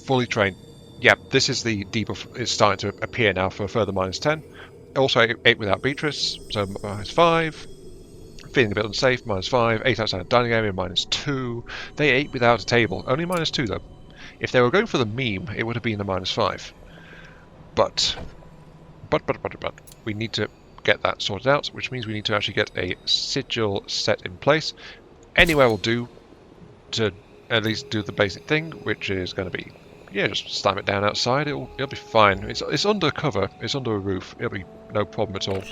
fully trained. Yeah, this is the debuff. It's starting to appear now for a further -10. Also 8 without Beatrice, so -5. Feeling a bit unsafe, -5. 8 outside of dining area, -2. They 8 without a table, only -2 though. If they were going for the meme, it would have been the -5. But we need to get that sorted out, which means we need to actually get a sigil set in place. Anywhere will do to at least do the basic thing, which is going to be, yeah, just slam it down outside. It'll be fine. It's under cover. It's under a roof. It'll be no problem at all.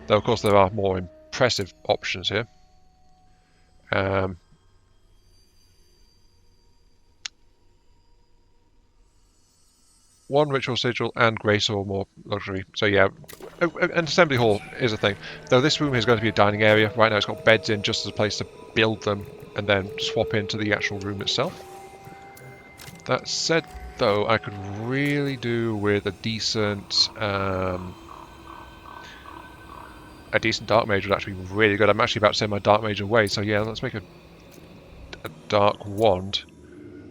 Though of course there are more impressive options here. One ritual sigil and grace or more luxury. So yeah, an assembly hall is a thing. Though this room is going to be a dining area. Right now it's got beds in just as a place to build them and then swap into the actual room itself. That said though, I could really do with a decent dark mage would actually be really good. I'm actually about to send my dark mage away, so yeah, let's make a dark wand.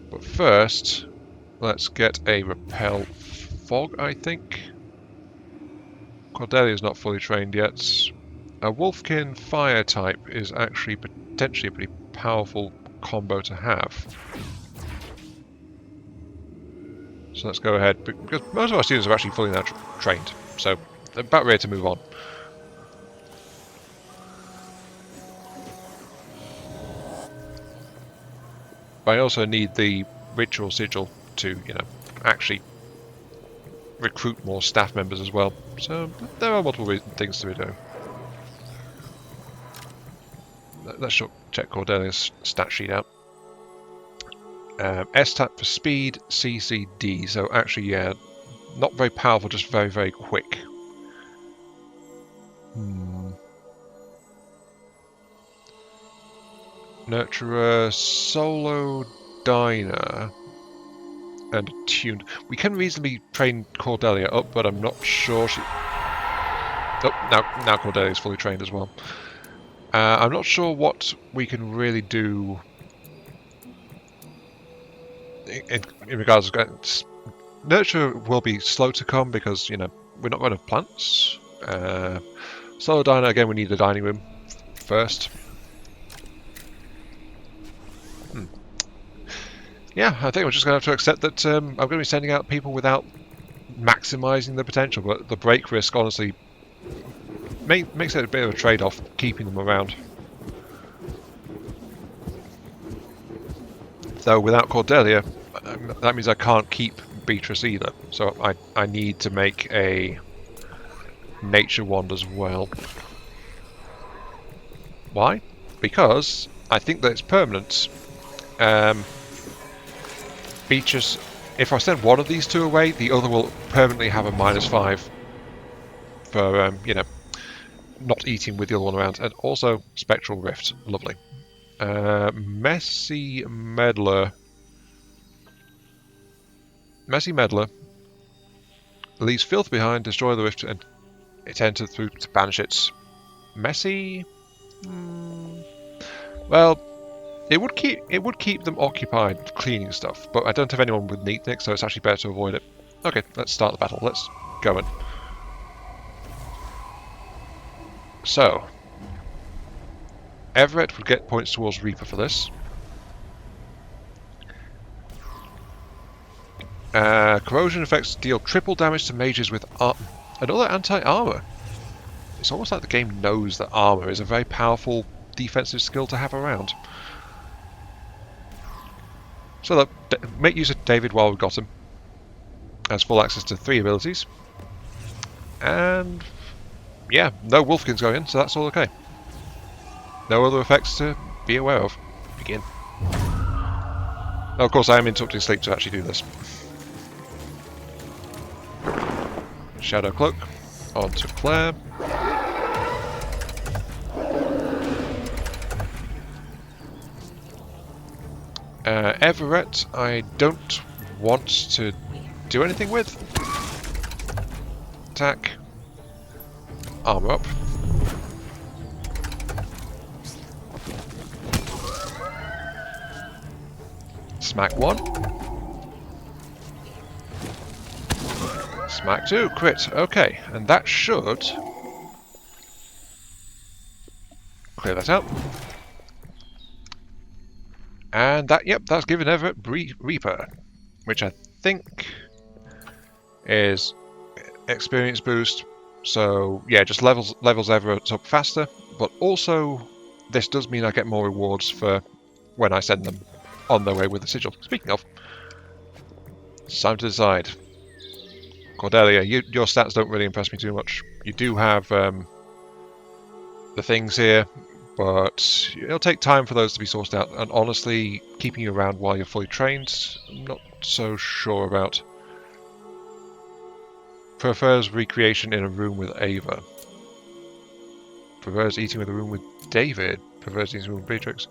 But first, let's get a repel fog, I think. Cordelia's not fully trained yet. A Wolfkin fire type is actually potentially a pretty powerful combo to have. So let's go ahead, because most of our students are actually fully now trained, so they're about ready to move on. But I also need the ritual sigil to, you know, actually recruit more staff members as well. So there are multiple things to be doing. Let's check Cordelia's stat sheet out. S-tap for speed, CCD. So actually, yeah, not very powerful, just very, very quick. Nurturer, solo diner, and attuned. We can reasonably train Cordelia up, but I'm not sure she... Oh, now Cordelia's fully trained as well. I'm not sure what we can really do in regards to... Nurture will be slow to come because, you know, we're not going to have plants. Solo diner, again, we need a dining room first. Yeah, I think we're just going to have to accept that I'm going to be sending out people without maximising the potential, but the break risk, honestly, makes it a bit of a trade-off, keeping them around. Though without Cordelia, that means I can't keep Beatrice either, so I need to make a nature wand as well. Why? Because I think that it's permanent. Beatrice, if I send one of these two away, the other will permanently have a -5 for, you know, not eating with the other one around. And also, Spectral Rift. Lovely. Messy Meddler. Messy Meddler leaves filth behind, destroy the rift, and it enters through to banish it. Messy? Well, it would keep them occupied cleaning stuff, but I don't have anyone with Neatnik, so it's actually better to avoid it. Okay, let's start the battle. Let's go in. So, Everett would get points towards Reaper for this. Corrosion effects deal triple damage to mages with another anti-armor. It's almost like the game knows that armor is a very powerful defensive skill to have around. So look, make use of David while we've got him. Has full access to 3 abilities. And yeah, no Wolfkins going in, so that's all okay. No other effects to be aware of. Begin. Now, of course, I am interrupting sleep to actually do this. Shadow Cloak. Onto Claire. Everett, I don't want to do anything with. Attack. Armor up. Smack 1. Smack 2. Crit. Okay, and that should clear that out. And that, yep, that's given Everett Reaper, which I think is experience boost. So yeah, just levels Everett up faster. But also, this does mean I get more rewards for when I send them on their way with the sigil. Speaking of, it's time to decide. Cordelia, your stats don't really impress me too much. You do have the things here, but it'll take time for those to be sourced out. And honestly, keeping you around while you're fully trained, I'm not so sure about. Prefers recreation in a room with Ava. Prefers eating with a room with David. Prefers eating with Beatrix.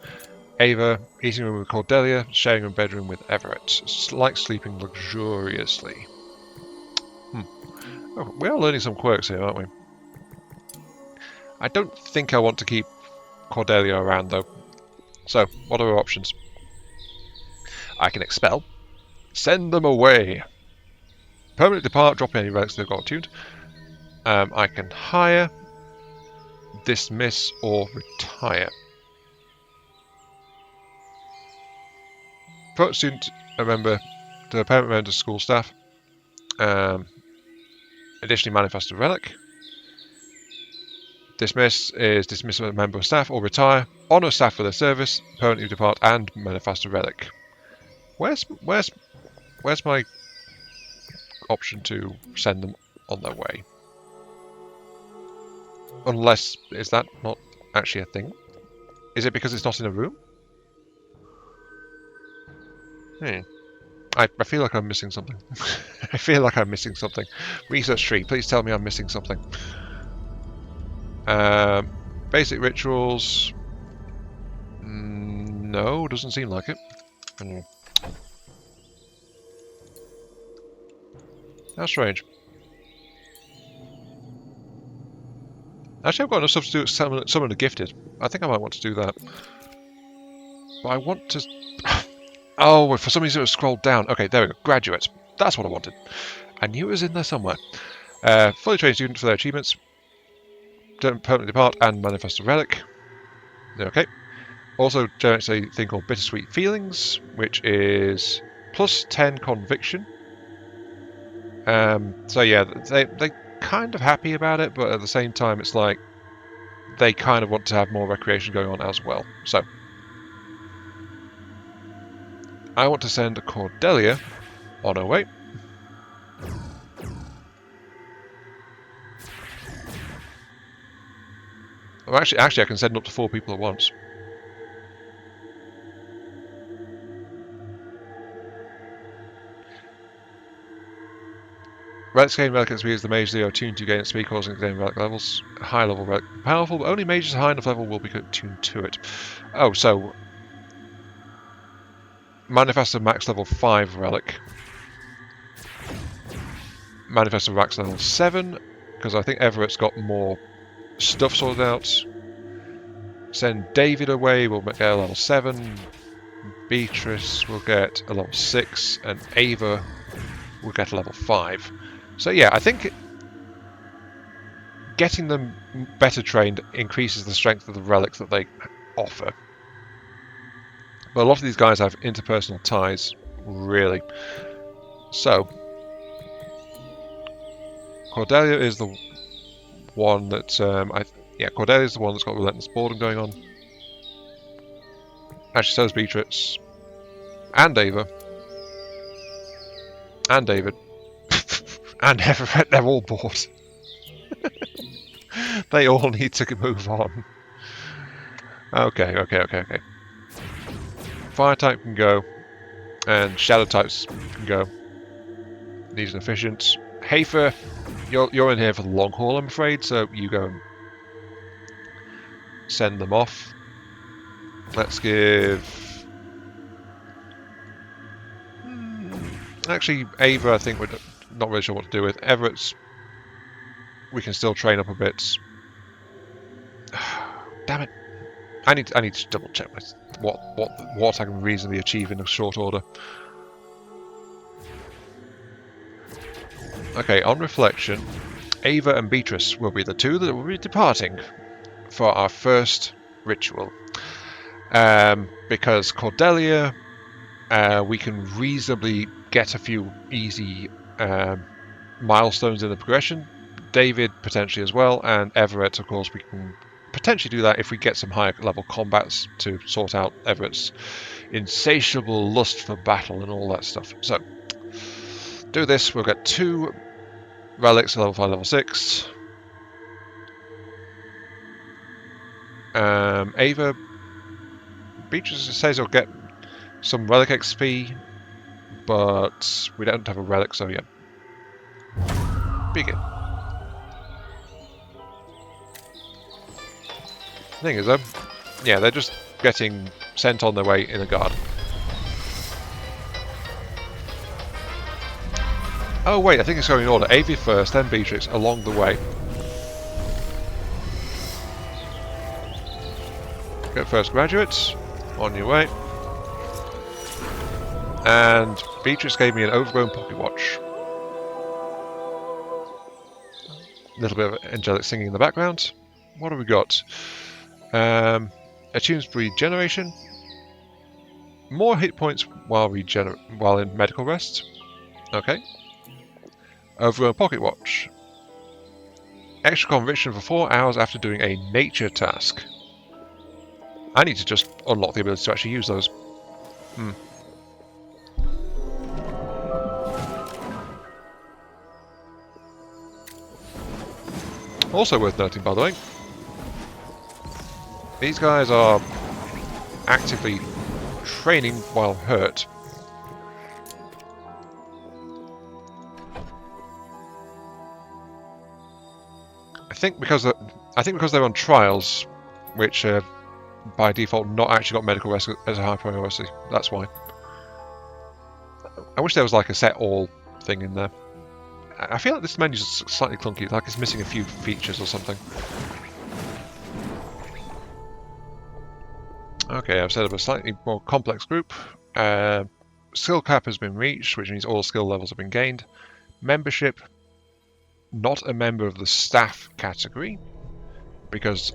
Ava, eating room with Cordelia, sharing a bedroom with Everett. Like sleeping luxuriously. Oh, we are learning some quirks here, aren't we? I don't think I want to keep Cordelia around, though. So, what are our options? I can expel. Send them away. Permanent depart, drop any relics they've got attuned. I can hire, dismiss, or retire. Put a student, a member, to a parent member to school staff. Additionally, manifest a relic. Dismiss is dismiss a member of staff, or retire. Honour staff for their service, permanently depart, and manifest a relic. Where's my option to send them on their way? Unless, is that not actually a thing? Is it because it's not in a room? I feel like I'm missing something. I feel like I'm missing something. Research tree, please tell me I'm missing something. Basic rituals. No, doesn't seem like it. How strange. Actually, I've got enough stuff to do summon the gifted. I think I might want to do that. But I want to... Oh, for some reason it was scrolled down. Okay, there we go. Graduates. That's what I wanted. I knew it was in there somewhere. Fully trained student for their achievements. Don't permanently depart and manifest a relic. Okay. Also generates a thing called bittersweet feelings, which is plus 10 conviction. So yeah, they kind of happy about it, but at the same time it's like they kind of want to have more recreation going on as well. So I want to send Cordelia on her way. Oh, actually I can send up to 4 people at once. Relics gain relic XP is the mage they are attuned to gain XP, causing gain relic levels. High level relic powerful, but only mages high enough level will be attuned to it. Oh, so manifest a max level 5 relic. Manifest a max level 7, because I think Everett's got more stuff sorted out. Send David away, we'll get a level 7. Beatrice will get a level 6, and Ava will get a level 5. So yeah, I think getting them better trained increases the strength of the relics that they offer. But a lot of these guys have interpersonal ties, really. So, Cordelia is the one that Cordelia is the one that's got relentless boredom going on. Actually, so is Beatrix, and Ava, and David, and Everett. They're all bored. They all need to move on. Okay, okay, okay, okay. Fire type can go, and shadow types can go. These are efficient. Hafer, you're in here for the long haul, I'm afraid, so you go and send them off. Let's give... Actually, Ava, I think we're not really sure what to do with. Everett's, we can still train up a bit. Damn it! I need to double check what I can reasonably achieve in a short order. Okay, on reflection, Ava and Beatrice will be the two that will be departing for our first ritual. Because Cordelia, we can reasonably get a few easy milestones in the progression. David potentially as well, and Everett, of course, we can potentially do that if we get some higher level combats to sort out Everett's insatiable lust for battle and all that stuff. So, do this, we'll get 2 relics, level 5, level 6. Ava, Beatrice says he'll get some relic XP, but we don't have a relic, so yeah. Begin. Thing is, though, yeah, they're just getting sent on their way in a guard. Oh wait, I think it's going in order. Ava first, then Beatrix along the way. Get first graduates, on your way. And Beatrix gave me an overgrown pocket watch. A little bit of angelic singing in the background. What have we got? Attunes regeneration. More hit points while in medical rest. Okay. Overgrown pocket watch. Extra conviction for 4 hours after doing a nature task. I need to just unlock the ability to actually use those. Also worth noting, by the way, these guys are actively training while hurt. I think because they're on trials, which by default not actually got medical rest as a high priority. That's why. I wish there was like a set all thing in there. I feel like this menu's slightly clunky, like it's missing a few features or something. Okay, I've set up a slightly more complex group. Skill cap has been reached, which means all skill levels have been gained. Membership, not a member of the staff category, because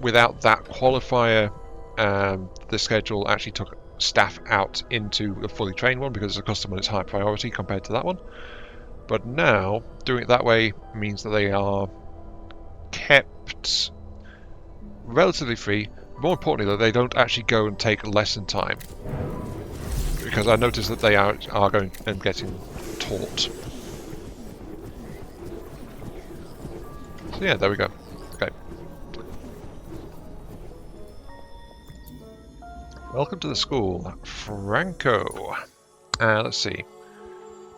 without that qualifier, the schedule actually took staff out into the fully trained one because it's a custom and it's high priority compared to that one. But now, doing it that way means that they are kept relatively free. More importantly, that they don't actually go and take lesson time, because I noticed that they are going and getting taught. So yeah, there we go. Okay. Welcome to the school, Franco. Let's see.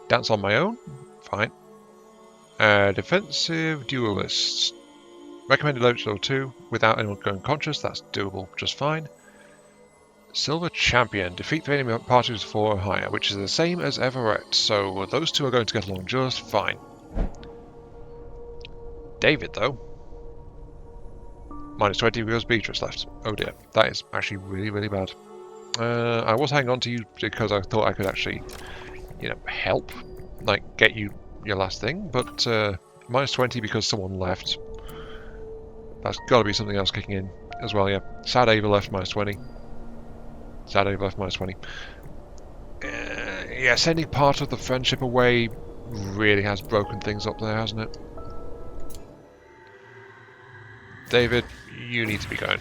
Dance on my own. Fine. Defensive duelist. Recommended level 2 without anyone going conscious. That's doable just fine. Silver champion. Defeat 3 enemy parties 4 or higher, which is the same as Everett. So those two are going to get along just fine. David, though. -20 because Beatrice left. Oh dear. That is actually really, really bad. I was hanging on to you because I thought I could actually, you know, help. Like, get you your last thing, but -20 because someone left. That's got to be something else kicking in as well, yeah. Sad Ava left -20. Sad Ava left -20. Yeah, sending part of the friendship away really has broken things up there, hasn't it? David, you need to be going.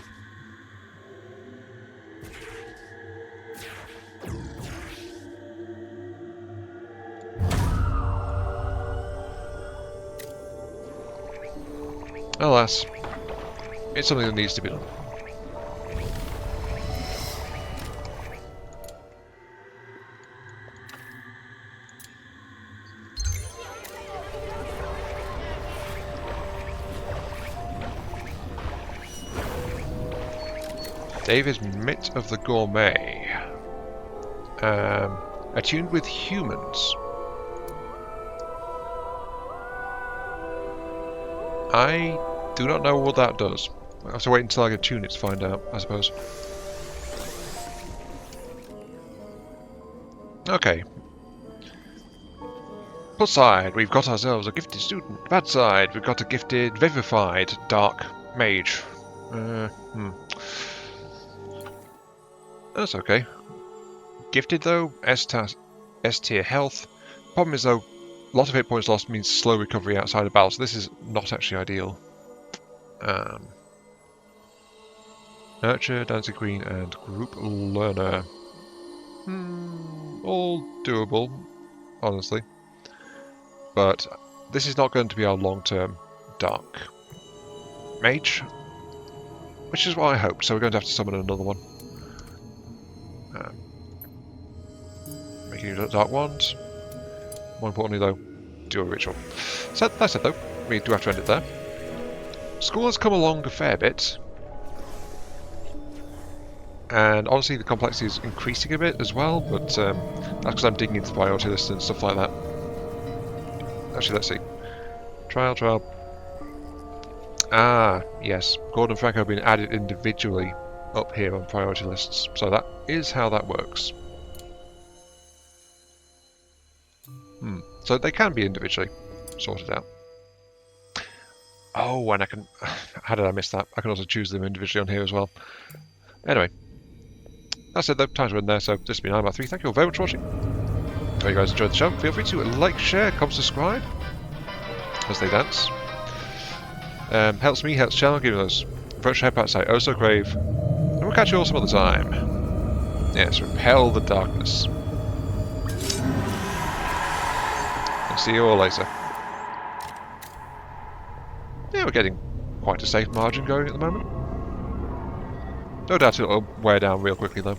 Alas, it's something that needs to be done. David's Mitt of the Gourmet. Attuned with humans. I do not know what that does. I have to wait until I get tune it to find out, I suppose. Okay. Plus side, we've got ourselves a gifted student. Bad side, we've got a gifted, vivified, dark mage. That's okay. Gifted though, S tier health. Problem is though, a lot of hit points lost means slow recovery outside of battle, so this is not actually ideal. Nurture, Dancing Queen, and Group Learner. All doable, honestly. But this is not going to be our long-term dark mage, which is what I hoped, so we're going to have to summon another one. Making a dark wand. More importantly though, do a ritual. So that's it though, we do have to end it there. School has come along a fair bit. And honestly the complexity is increasing a bit as well, but that's because I'm digging into the priority list and stuff like that. Actually, let's see. Trial. Ah, yes. Gordon and Franco have been added individually up here on priority lists. So that is how that works. So they can be individually sorted out. Oh, and I can... How did I miss that? I can also choose them individually on here as well. Anyway. That's it though. Time to end there. So this has been I'm3. Thank you all very much for watching. If you guys enjoyed the show, feel free to like, share, comment, subscribe as they dance. Helps me, helps channel, give me those virtual head pats I oh so crave. And we'll catch you all some other time. Yes, repel the darkness. And see you all later. Yeah, we're getting quite a safe margin going at the moment. No doubt it'll wear down real quickly though.